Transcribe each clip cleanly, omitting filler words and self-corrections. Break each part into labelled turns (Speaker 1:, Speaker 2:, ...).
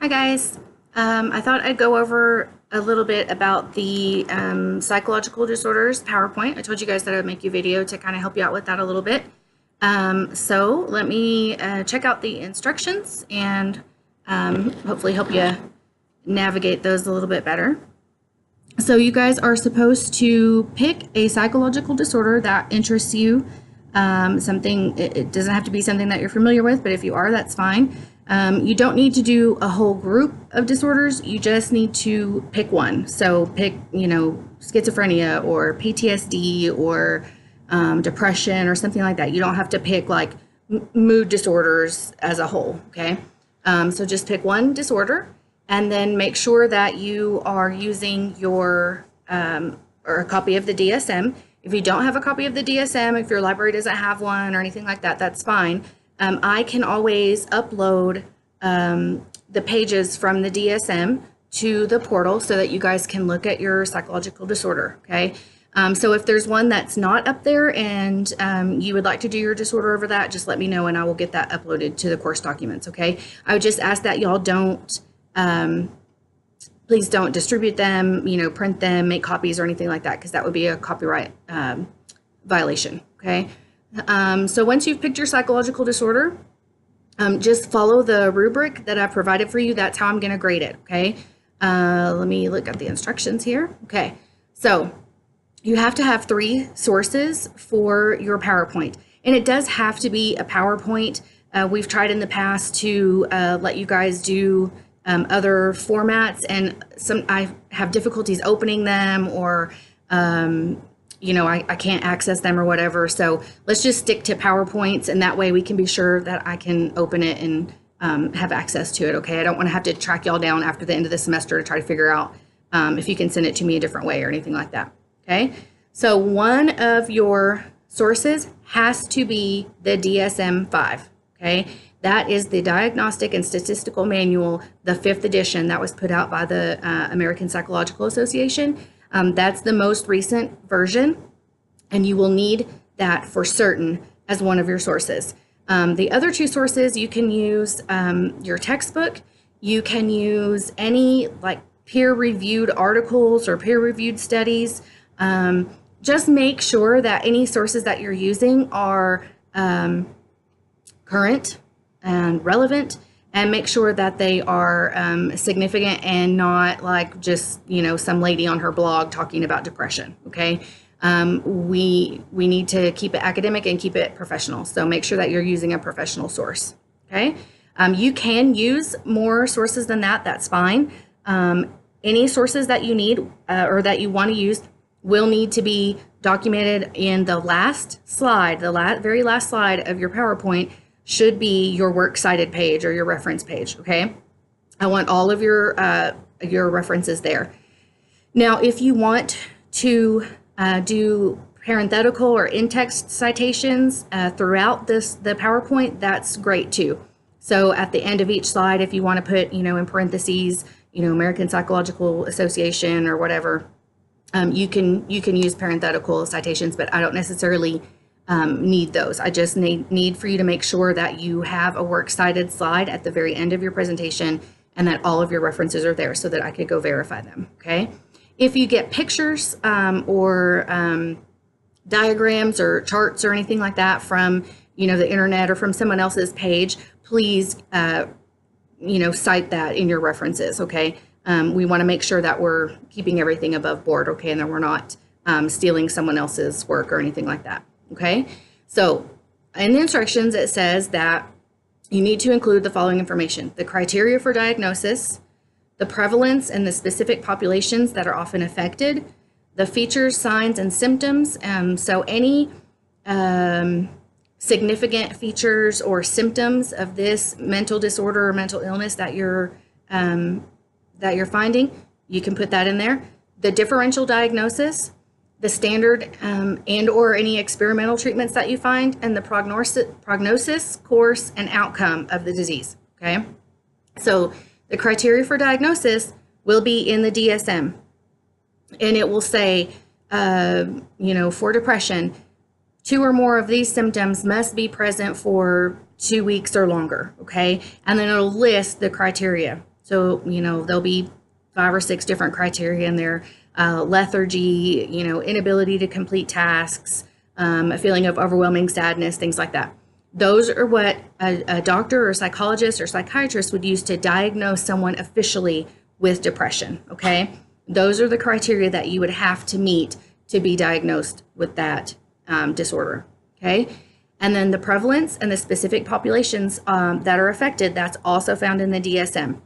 Speaker 1: Hi guys. I thought I'd go over a little bit about the psychological disorders PowerPoint. I told you guys that I would make a video to kind of help you out with that a little bit. So let me check out the instructions and hopefully help you navigate those a little bit better. So you guys are supposed to pick a psychological disorder that interests you. It doesn't have to be something that you're familiar with, but if you are, that's fine. You don't need to do a whole group of disorders. You just need to pick one. So pick, schizophrenia or PTSD or depression or something like that. You don't have to pick like mood disorders as a whole, okay? So just pick one disorder and then make sure that you are using your, or a copy of the DSM. If you don't have a copy of the DSM, if your library doesn't have one or anything like that, that's fine. I can always upload the pages from the DSM to the portal so that you guys can look at your psychological disorder, okay? So if there's one that's not up there and you would like to do your disorder over that, just let me know and I will get that uploaded to the course documents, okay? I would just ask that y'all don't, please don't distribute them, print them, make copies or anything like that, because that would be a copyright violation, okay? So once you've picked your psychological disorder, just follow the rubric that I've provided for you. That's how I'm going to grade it, okay? Let me look at the instructions here. Okay, so you have to have 3 sources for your PowerPoint, and it does have to be a PowerPoint. We've tried in the past to let you guys do other formats, and I have difficulties opening them, or I can't access them or whatever. So let's just stick to PowerPoints, and that way we can be sure that I can open it and have access to it, okay? I don't want to have to track y'all down after the end of the semester to try to figure out if you can send it to me a different way or anything like that, okay? So one of your sources has to be the DSM-5, okay? That is the Diagnostic and Statistical Manual, the 5th edition that was put out by the American Psychological Association. That's the most recent version, and you will need that for certain as one of your sources. The other 2 sources, you can use your textbook. You can use any like peer-reviewed articles or peer-reviewed studies. Just make sure that any sources that you're using are current and relevant, and make sure that they are significant and not like just, some lady on her blog talking about depression, okay? We need to keep it academic and keep it professional. So make sure that you're using a professional source, okay? You can use more sources than that, that's fine. Any sources that you need or that you want to use will need to be documented in the last slide, the very last slide of your PowerPoint should be your works cited page or your reference page, okay? I want all of your references there. Now, if you want to do parenthetical or in-text citations throughout the PowerPoint, that's great too. So at the end of each slide, if you want to put, in parentheses, American Psychological Association or whatever, you can use parenthetical citations, but I don't necessarily need those. I just need for you to make sure that you have a works cited slide at the very end of your presentation and that all of your references are there so that I could go verify them, okay? If you get pictures or diagrams or charts or anything like that from, the internet or from someone else's page, please, cite that in your references, okay? We want to make sure that we're keeping everything above board, okay, and that we're not stealing someone else's work or anything like that. Okay, so in the instructions, it says that you need to include the following information: the criteria for diagnosis, the prevalence and the specific populations that are often affected, the features, signs, and symptoms. So any significant features or symptoms of this mental disorder or mental illness that you're finding, you can put that in there. The differential diagnosis, the standard and or any experimental treatments that you find, and the prognosis, course, and outcome of the disease, okay? So the criteria for diagnosis will be in the DSM, and it will say, for depression, 2 or more of these symptoms must be present for 2 weeks or longer, okay? And then it'll list the criteria. So, there'll be 5 or 6 different criteria in there. Lethargy, inability to complete tasks, a feeling of overwhelming sadness, things like that. Those are what a doctor or psychologist or psychiatrist would use to diagnose someone officially with depression, okay? Those are the criteria that you would have to meet to be diagnosed with that disorder, okay? And then the prevalence and the specific populations that are affected, that's also found in the DSM.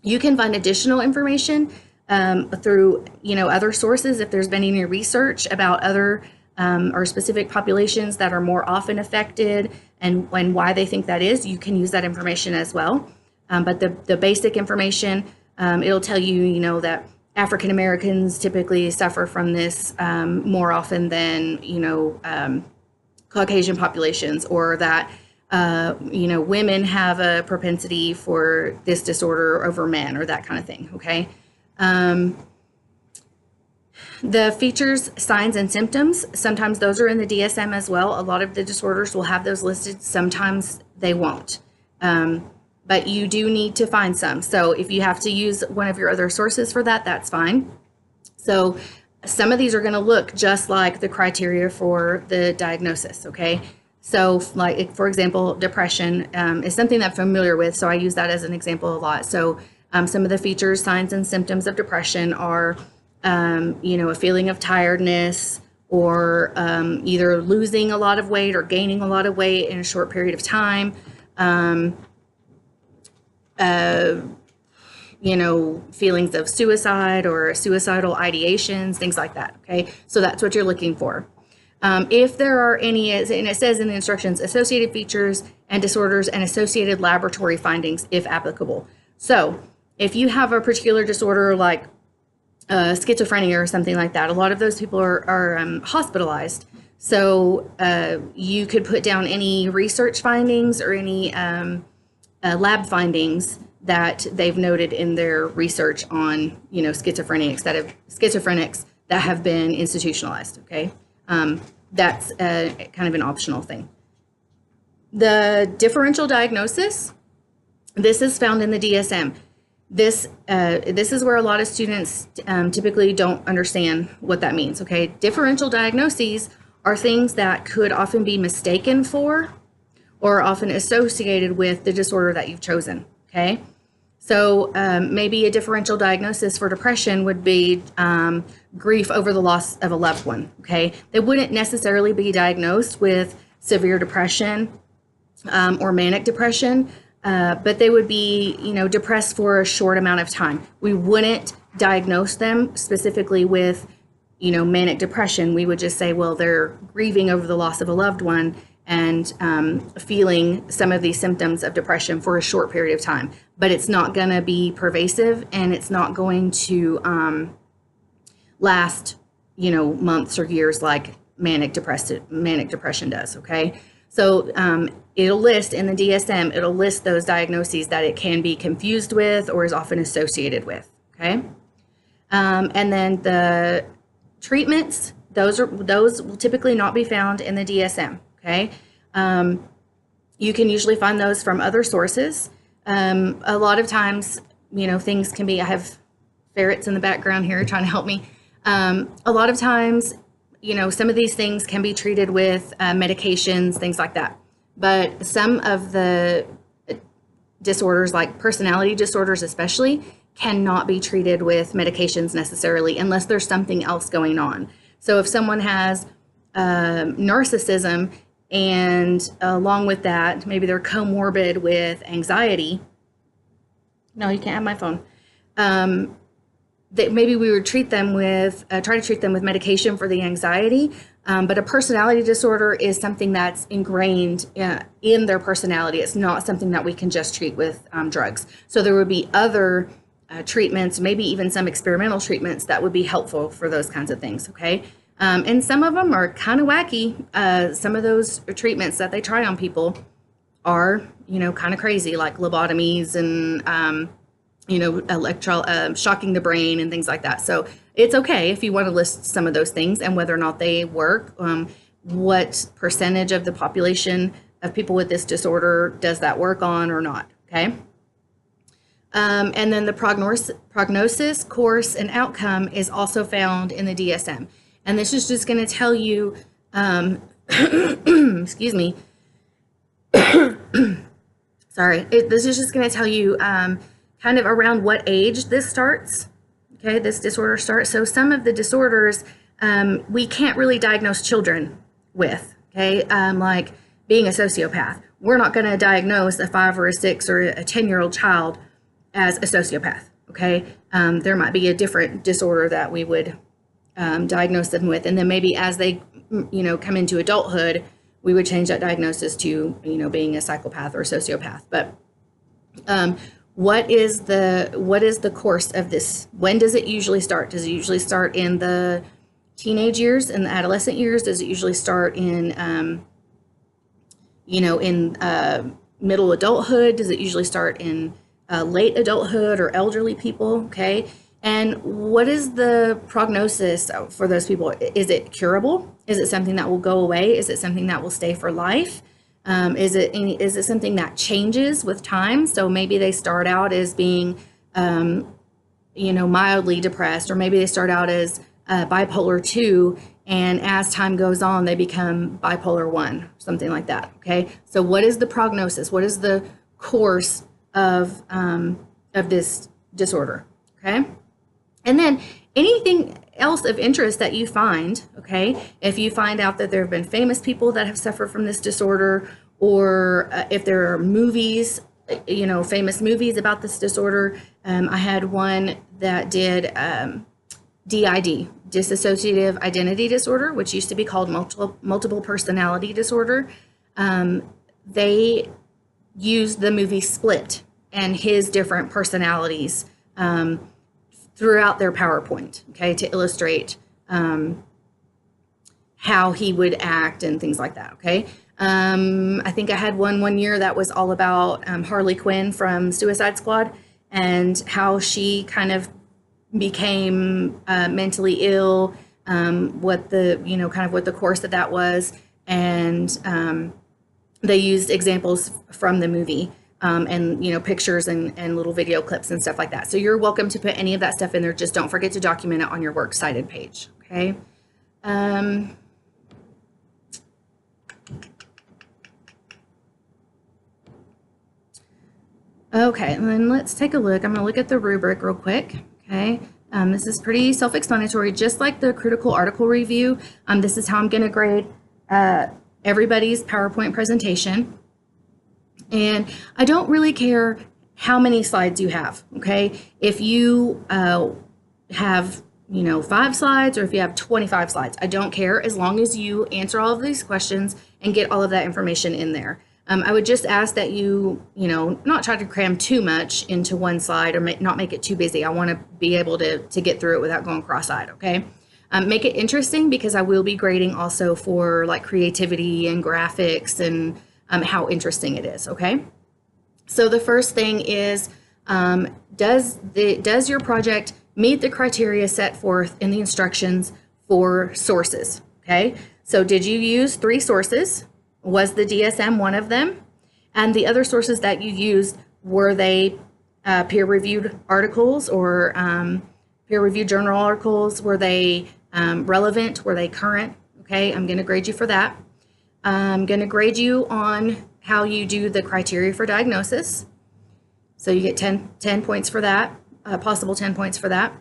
Speaker 1: You can find additional information through, other sources if there's been any research about other or specific populations that are more often affected and why they think that is. You can use that information as well. But the basic information, it'll tell you, that African Americans typically suffer from this more often than, Caucasian populations, or that, women have a propensity for this disorder over men, or that kind of thing, okay? The features, signs, and symptoms, sometimes those are in the DSM as well. A lot of the disorders will have those listed. Sometimes they won't. But you do need to find some. So if you have to use one of your other sources for that, that's fine. So some of these are going to look just like the criteria for the diagnosis, okay? So like, for example, depression is something that I'm familiar with, so I use that as an example a lot. So some of the features, signs, and symptoms of depression are, a feeling of tiredness, or either losing a lot of weight or gaining a lot of weight in a short period of time. Feelings of suicide or suicidal ideations, things like that, okay? So that's what you're looking for. If there are any, and it says in the instructions, associated features and disorders and associated laboratory findings, if applicable. So if you have a particular disorder like schizophrenia or something like that, a lot of those people are hospitalized. So you could put down any research findings or any lab findings that they've noted in their research on, schizophrenics that have been institutionalized, okay? That's kind of an optional thing. The differential diagnosis, this is found in the DSM. This is where a lot of students typically don't understand what that means, okay? Differential diagnoses are things that could often be mistaken for or often associated with the disorder that you've chosen, okay? So maybe a differential diagnosis for depression would be grief over the loss of a loved one, okay? They wouldn't necessarily be diagnosed with severe depression or manic depression, but they would be, depressed for a short amount of time. We wouldn't diagnose them specifically with, manic depression. We would just say, well, they're grieving over the loss of a loved one and feeling some of these symptoms of depression for a short period of time. But it's not going to be pervasive, and it's not going to last, months or years like manic depression does, okay? So it'll list in the DSM, it'll list those diagnoses that it can be confused with or is often associated with, okay? And then the treatments, those will typically not be found in the DSM, okay? You can usually find those from other sources. A lot of times, things can be, I have ferrets in the background here trying to help me. A lot of times, some of these things can be treated with medications, things like that. But some of the disorders, like personality disorders especially, cannot be treated with medications necessarily unless there's something else going on. So if someone has narcissism, and along with that, maybe they're comorbid with anxiety. No, you can't have my phone. That maybe we would treat them with, try to treat them with medication for the anxiety. But a personality disorder is something that's ingrained in their personality. It's not something that we can just treat with drugs. So there would be other treatments, maybe even some experimental treatments that would be helpful for those kinds of things, okay? And some of them are kind of wacky. Some of those treatments that they try on people are, kind of crazy, like lobotomies and, shocking the brain and things like that. So it's okay if you want to list some of those things and whether or not they work. What percentage of the population of people with this disorder does that work on or not, okay? And then the prognosis, course, and outcome is also found in the DSM. And this is just going to tell you, excuse me, sorry, this is just going to tell you kind of around what age this starts, okay, this disorder starts. So some of the disorders we can't really diagnose children with, okay, like being a sociopath. We're not going to diagnose a 5 or a 6 or a 10-year-old child as a sociopath, okay? There might be a different disorder that we would diagnose them with, and then maybe as they, come into adulthood, we would change that diagnosis to, being a psychopath or a sociopath. But what is the course of this? When does it usually start? Does it usually start in the teenage years, in the adolescent years? Does it usually start in, middle adulthood? Does it usually start in late adulthood or elderly people? Okay. And what is the prognosis for those people? Is it curable? Is it something that will go away? Is it something that will stay for life? Is it something that changes with time? So maybe they start out as being, mildly depressed, or maybe they start out as bipolar 2, and as time goes on, they become bipolar 1, something like that. Okay. So what is the prognosis? What is the course of this disorder? Okay. And then anything else of interest that you find, okay, if you find out that there have been famous people that have suffered from this disorder, or if there are movies, famous movies about this disorder. I had one that did DID, dissociative identity disorder, which used to be called multiple personality disorder. They used the movie Split and his different personalities throughout their PowerPoint, okay, to illustrate how he would act and things like that, okay? I think I had one year that was all about Harley Quinn from Suicide Squad, and how she kind of became mentally ill, what the course of that was, and they used examples from the movie. And pictures and little video clips and stuff like that. So you're welcome to put any of that stuff in there. Just don't forget to document it on your works cited page. Okay. Okay, and then let's take a look. I'm going to look at the rubric real quick. Okay. This is pretty self-explanatory, just like the critical article review. This is how I'm going to grade everybody's PowerPoint presentation. And I don't really care how many slides you have, okay? If you have, 5 slides, or if you have 25 slides, I don't care, as long as you answer all of these questions and get all of that information in there. I would just ask that you, not try to cram too much into one slide, or not make it too busy. I want to be able to get through it without going cross-eyed, okay? Make it interesting, because I will be grading also for like creativity and graphics and how interesting it is, okay? So the first thing is, does your project meet the criteria set forth in the instructions for sources, okay? So did you use 3 sources? Was the DSM one of them? And the other sources that you used, were they peer-reviewed articles, or peer-reviewed journal articles? Were they relevant? Were they current? Okay, I'm gonna grade you for that. I'm going to grade you on how you do the criteria for diagnosis. So you get 10 points for that, possible 10 points for that,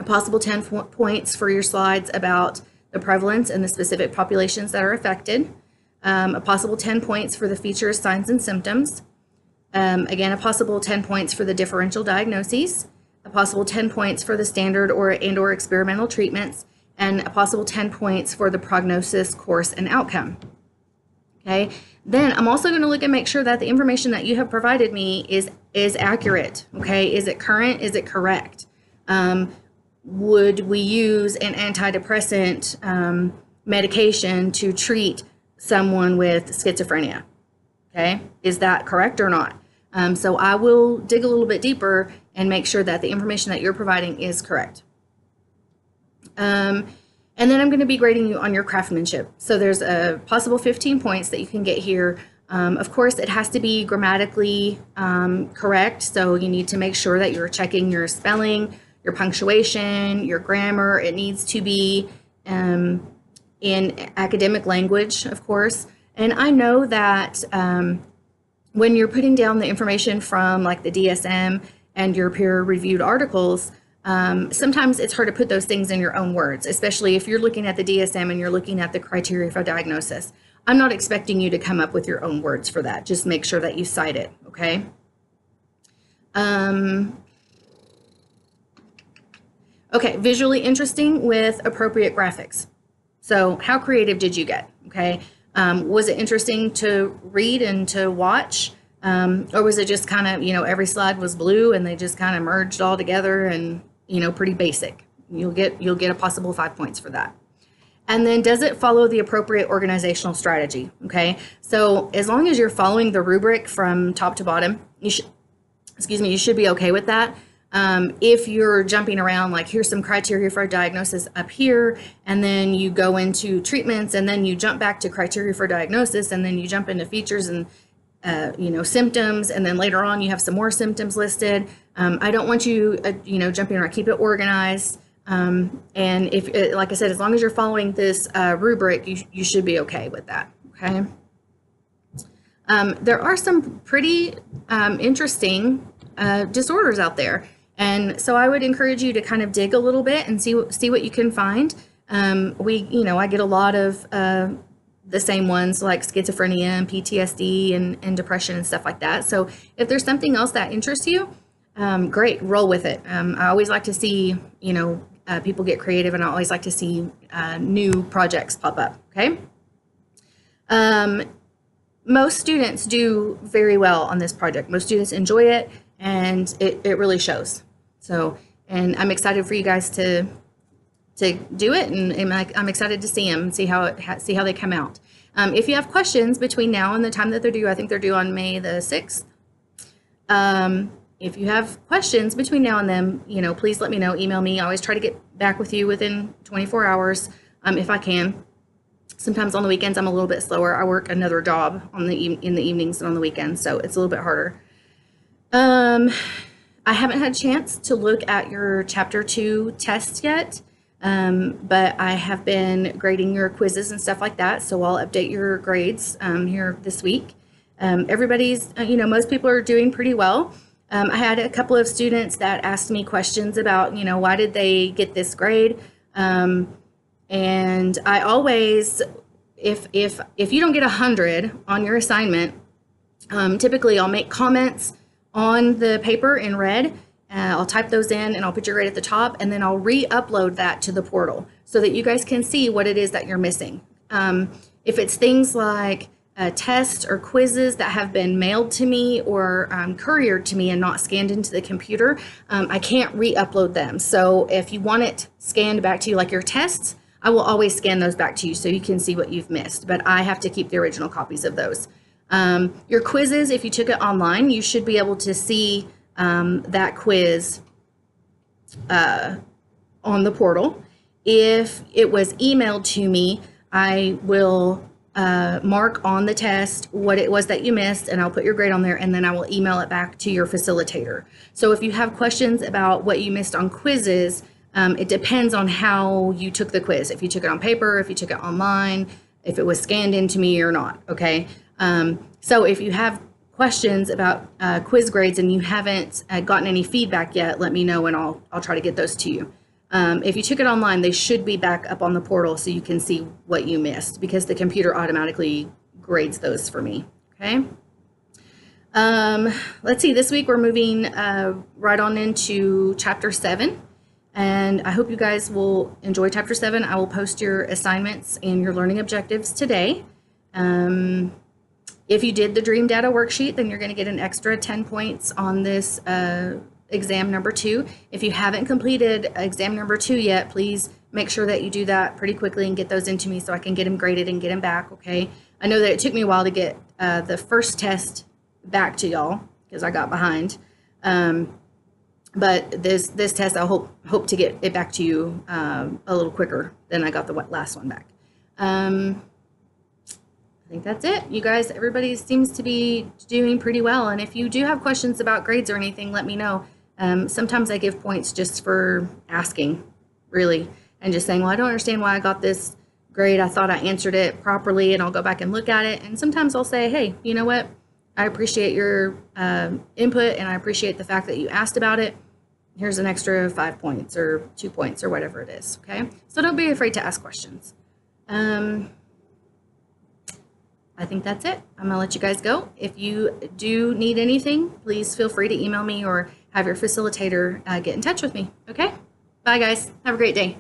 Speaker 1: a possible 10 points for your slides about the prevalence and the specific populations that are affected, a possible 10 points for the features, signs, and symptoms, again, a possible 10 points for the differential diagnoses, a possible 10 points for the standard or experimental treatments, and a possible 10 points for the prognosis, course, and outcome. Okay, then I'm also going to look and make sure that the information that you have provided me is accurate. Okay, is it current? Is it correct? Would we use an antidepressant medication to treat someone with schizophrenia? Okay, is that correct or not? So I will dig a little bit deeper and make sure that the information that you're providing is correct. And then I'm going to be grading you on your craftsmanship. So there's a possible 15 points that you can get here Of course, it has to be grammatically correct, so you need to make sure that you're checking your spelling, your punctuation, your grammar. It needs to be in academic language, of course. And I know that when you're putting down the information from like the DSM and your peer-reviewed articles, sometimes it's hard to put those things in your own words, especially if you're looking at the DSM and you're looking at the criteria for diagnosis. I'm not expecting you to come up with your own words for that. Just make sure that you cite it, okay? Okay, visually interesting with appropriate graphics. So how creative did you get, okay? Was it interesting to read and to watch? Or was it just kind of, every slide was blue and they just kind of merged all together and, pretty basic? You'll get a possible 5 points for that. And then does it follow the appropriate organizational strategy? Okay, so as long as you're following the rubric from top to bottom, you should be okay with that. If you're jumping around, like here's some criteria for a diagnosis up here, and then you go into treatments, and then you jump back to criteria for diagnosis, and then you jump into features and symptoms, and then later on you have some more symptoms listed. I don't want you, jumping around. Keep it organized. And if, like I said, as long as you're following this rubric, you should be okay with that. Okay. There are some pretty interesting disorders out there, and so I would encourage you to kind of dig a little bit and see what you can find. I get a lot of the same ones like schizophrenia and PTSD and depression and stuff like that. So if there's something else that interests you, great, roll with it. I always like to see, people get creative, and I always like to see new projects pop up, okay? Most students do very well on this project. Most students enjoy it, and it really shows. So, and I'm excited for you guys to do it, and I'm excited to see them, see how they come out. If you have questions between now and the time that they're due, I think they're due on May the 6th. If you have questions between now and then, please let me know. Email me. I always try to get back with you within 24 hours if I can. Sometimes on the weekends I'm a little bit slower. I work another job in the evenings and on the weekends, so it's a little bit harder. I haven't had a chance to look at your Chapter 2 test yet, but I have been grading your quizzes and stuff like that, so I'll update your grades here this week. Everybody's, most people are doing pretty well. I had a couple of students that asked me questions about, why did they get this grade? And I always, if you don't get 100 on your assignment, typically I'll make comments on the paper in red. I'll type those in and I'll put your grade at the top, and then I'll re-upload that to the portal so that you guys can see what it is that you're missing. If it's things like tests or quizzes that have been mailed to me or couriered to me and not scanned into the computer, I can't re-upload them. So if you want it scanned back to you, like your tests, I will always scan those back to you so you can see what you've missed, but I have to keep the original copies of those. Your quizzes, if you took it online, you should be able to see that quiz on the portal. If it was emailed to me, I will mark on the test what it was that you missed, and I'll put your grade on there, and then I will email it back to your facilitator. So if you have questions about what you missed on quizzes, it depends on how you took the quiz. If you took it on paper, if you took it online, if it was scanned into me or not, okay? So if you have questions about quiz grades and you haven't gotten any feedback yet, let me know and I'll try to get those to you. If you took it online, they should be back up on the portal so you can see what you missed, because the computer automatically grades those for me, okay? Let's see, this week we're moving right on into Chapter 7, and I hope you guys will enjoy Chapter 7. I will post your assignments and your learning objectives today. If you did the Dream Data worksheet, then you're going to get an extra 10 points on this exam number 2. If you haven't completed exam number 2 yet, please make sure that you do that pretty quickly and get those into me so I can get them graded and get them back, okay? I know that it took me a while to get the first test back to y'all because I got behind. But this test, I hope to get it back to you a little quicker than I got the last one back. I think that's it. You guys, everybody seems to be doing pretty well. And if you do have questions about grades or anything, let me know. Sometimes I give points just for asking, really, and just saying, well, I don't understand why I got this grade. I thought I answered it properly, and I'll go back and look at it. And sometimes I'll say, hey, you know what? I appreciate your input, and I appreciate the fact that you asked about it. Here's an extra 5 points or 2 points or whatever it is, okay? So don't be afraid to ask questions. I think that's it. I'm gonna let you guys go. If you do need anything, please feel free to email me or have your facilitator get in touch with me, okay? Bye guys, have a great day.